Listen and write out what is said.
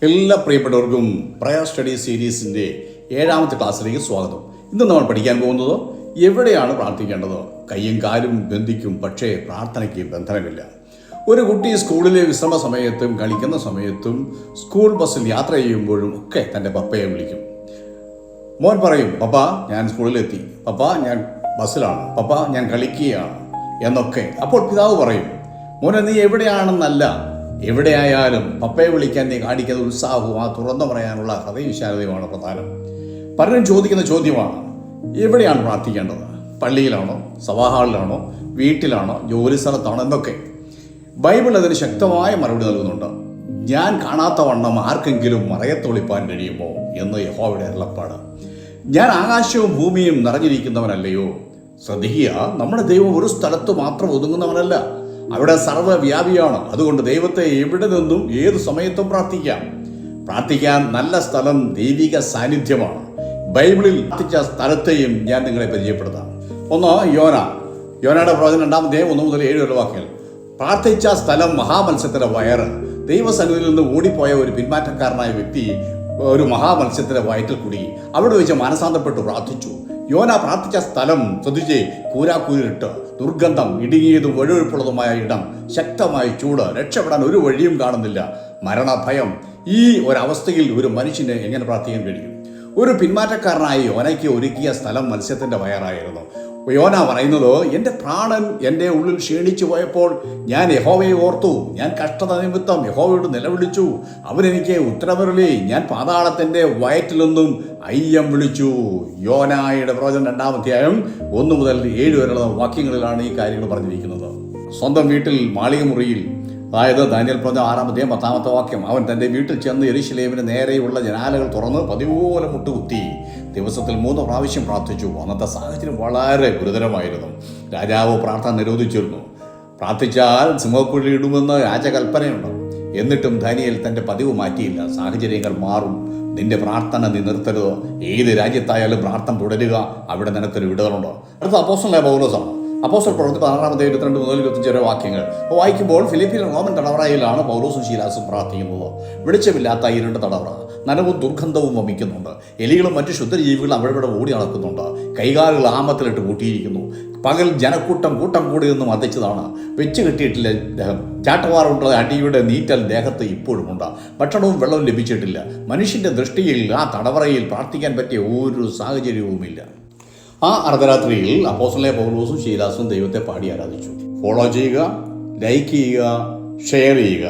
എല്ലാ പ്രിയപ്പെട്ടവർക്കും prayer study സീരീസിൻ്റെ 7ാമത്തെ ക്ലാസ്സിലേക്ക് സ്വാഗതം. ഇന്ന് നമ്മൾ പഠിക്കാൻ പോകുന്നത് എവിടെയാണ് പ്രാർത്ഥിക്കേണ്ടത്. കയ്യും കാലും ബന്ധിക്കും, പക്ഷേ പ്രാർത്ഥനയ്ക്ക് ബന്ധനമില്ല. ഒരു കുട്ടി സ്കൂളിലെ വിശ്രമ സമയത്തും കളിക്കുന്ന സമയത്തും സ്കൂൾ ബസ്സിൽ യാത്ര ചെയ്യുമ്പോഴും ഒക്കെ തൻ്റെ പപ്പയെ വിളിക്കും. മോൻ പറയും, പപ്പ ഞാൻ സ്കൂളിലെത്തി, പപ്പ ഞാൻ ബസ്സിലാണ്, പപ്പ ഞാൻ കളിക്കുകയാണ് എന്നൊക്കെ. അപ്പോൾ പിതാവ് പറയും, മോനെ നീ എവിടെയാണെന്നല്ല, എവിടെയായാലും പപ്പയെ വിളിക്കാൻ നീ കാണിക്കുന്ന ഉത്സാഹവും ആ തുറന്നു പറയാനുള്ള ഹൃദയവിശാലതയുമാണ് പ്രധാനം. പലരും ചോദിക്കുന്ന ചോദ്യമാണ്, എവിടെയാണ് പ്രാർത്ഥിക്കേണ്ടത്? പള്ളിയിലാണോ, സഭാഹാളിലാണോ, വീട്ടിലാണോ, ജോലി സ്ഥലത്താണോ എന്നൊക്കെ. ബൈബിൾ അതിന് ശക്തമായ മറുപടി നൽകുന്നുണ്ട്. ഞാൻ കാണാത്ത വണ്ണം ആർക്കെങ്കിലും മറയത്തൊളിപ്പാൻ കഴിയുമോ എന്ന് യഹോവയുടെ അരുളപ്പാട്. ഞാൻ ആകാശവും ഭൂമിയും നിറഞ്ഞിരിക്കുന്നവനല്ലയോ? ശ്രദ്ധിക്കുക, നമ്മുടെ ദൈവം ഒരു സ്ഥലത്ത് മാത്രം ഒതുങ്ങുന്നവനല്ല, അവിടെ സർവ്വവ്യാപിയാണ്. അതുകൊണ്ട് ദൈവത്തെ എവിടെ നിന്നും ഏത് സമയത്തും പ്രാർത്ഥിക്കാൻ നല്ല സ്ഥലം ദൈവിക സാന്നിധ്യമാണ്. ബൈബിളിൽ പ്രാർത്ഥിച്ച സ്ഥലത്തെയും ഞാൻ നിങ്ങളെ പരിചയപ്പെടുത്താം. ഒന്ന്, യോനയുടെ പ്രവചനം 2-ാം അധ്യായം 1 മുതൽ 7 വരെ വാക്യങ്ങൾ. പ്രാർത്ഥിച്ച സ്ഥലം മഹാമത്സ്യത്തിന്റെ വയറ്. ദൈവസന്നിധിയിൽ നിന്ന് ഓടിപ്പോയ ഒരു പിന്മാറ്റക്കാരനായ വ്യക്തി ഒരു മഹാമത്സ്യത്തിന്റെ വയറ്റിൽ കുടുങ്ങി. അവിടെ വെച്ച് മാനസാന്തരപ്പെട്ട് പ്രാർത്ഥിച്ചു. യോന പ്രാർത്ഥിച്ച സ്ഥലം ശ്രദ്ധിച്ചേ, കൂരാക്കൂരിട്ട്, ദുർഗന്ധം, ഇടുങ്ങിയതും വഴുവഴുപ്പുള്ളതുമായ ഇടം, ശക്തമായ ചൂട്, രക്ഷപ്പെടാൻ ഒരു വഴിയും കാണുന്നില്ല, മരണഭയം. ഈ ഒരവസ്ഥയിൽ ഒരു മനുഷ്യന് എങ്ങനെ പ്രാർത്ഥിക്കാൻ കഴിയും? ഒരു പിന്മാറ്റക്കാരനായി യോനയ്ക്ക് ഒരുക്കിയ സ്ഥലം മത്സ്യത്തിന്റെ വയറായിരുന്നു. യോന പറയുന്നത്, എൻ്റെ പ്രാണൻ എൻ്റെ ഉള്ളിൽ ക്ഷീണിച്ചു പോയപ്പോൾ ഞാൻ യഹോവയെ ഓർത്തു. ഞാൻ കഷ്ടത നിമിത്തം യഹോവയോട് നിലവിളിച്ചു. അവരെനിക്ക് ഉത്തരവരുളി. ഞാൻ പാതാളത്തിൻ്റെ വയറ്റിൽ നിന്നും അയ്യം വിളിച്ചു. യോനായുടെ പ്രവചനം 2-ാം അധ്യായം 1 മുതൽ 7 വരെയുള്ള വാക്യങ്ങളിലാണ് ഈ കാര്യങ്ങൾ പറഞ്ഞിരിക്കുന്നത്. സ്വന്തം വീട്ടിൽ മാളികമുറിയിൽ, അതായത് ദാനിയേൽ പ്രവചനം 6-ാം അധ്യായം 10-ാമത്തെ വാക്യം, അവൻ തൻ്റെ വീട്ടിൽ ചെന്ന് യെരൂശലേമിന് നേരെയുള്ള ജനാലകൾ തുറന്ന് പതിപോലെ മുട്ടുകുത്തി ദിവസത്തിൽ 3 പ്രാവശ്യം പ്രാർത്ഥിച്ചു. അന്നത്തെ സാഹചര്യം വളരെ ഗുരുതരമായിരുന്നു. രാജാവ് പ്രാർത്ഥന നിരോധിച്ചിരുന്നു. പ്രാർത്ഥിച്ചാൽ സിംഹക്കുഴി ഇടുമെന്ന് രാജകൽപ്പനയുണ്ട്. എന്നിട്ടും ദാനിയേൽ തൻ്റെ പതിവ് മാറ്റിയില്ല. സാഹചര്യങ്ങൾ മാറും, നിന്റെ പ്രാർത്ഥന നീ നിർത്തരുത്. ഏത് രാജ്യത്തായാലും പ്രാർത്ഥന തുടരുക, അവിടെ നിനക്കൊരു വിടുതലുണ്ട്. അടുത്ത അപ്പോസ്തലനായ പൗലോസാണ്. അപ്പോസ്തല പ്രവൃത്തി 16-ാം അധ്യായം 22 മുതൽ 25 വരെ വാക്യങ്ങൾ വായിക്കുമ്പോൾ, ഫിലിപ്പിയിലെ റോമൻ തടവറയിലാണ് പൗലോസും ശീലാസും പ്രാർത്ഥിക്കുന്നത്. വെളിച്ചമില്ലാത്ത ഇരുണ്ട തടവറ, നനവും ദുർഗന്ധവും വമിക്കുന്നുണ്ട്. എലികളും മറ്റു ശുദ്ധജീവികളും അവിടെ ഓടി നടക്കുന്നുണ്ട്. കൈകാലുകൾ ആമത്തിലിട്ട് കൂട്ടിയിരിക്കുന്നു. പകൽ ജനക്കൂട്ടം കൂടി നിന്നും മർദ്ദിച്ചതാണ്. വെച്ച് കെട്ടിയിട്ടില്ല ദേഹം. ചാട്ടവാറുണ്ട് അടിയുടെ നീറ്റൽ ദേഹത്ത് ഇപ്പോഴുമുണ്ട്. ഭക്ഷണവും വെള്ളവും ലഭിച്ചിട്ടില്ല. മനുഷ്യൻ്റെ ദൃഷ്ടിയിൽ ആ തടവറയിൽ പ്രാർത്ഥിക്കാൻ പറ്റിയ ഒരു സാഹചര്യവുമില്ല. ആ അർദ്ധരാത്രിയിൽ അപ്പോസ്തലനായ പൗലോസും ശീലാസും ദൈവത്തെ പാടി ആരാധിച്ചു. ഫോളോ ചെയ്യുക, ലൈക്ക് ചെയ്യുക, ഷെയർ ചെയ്യുക.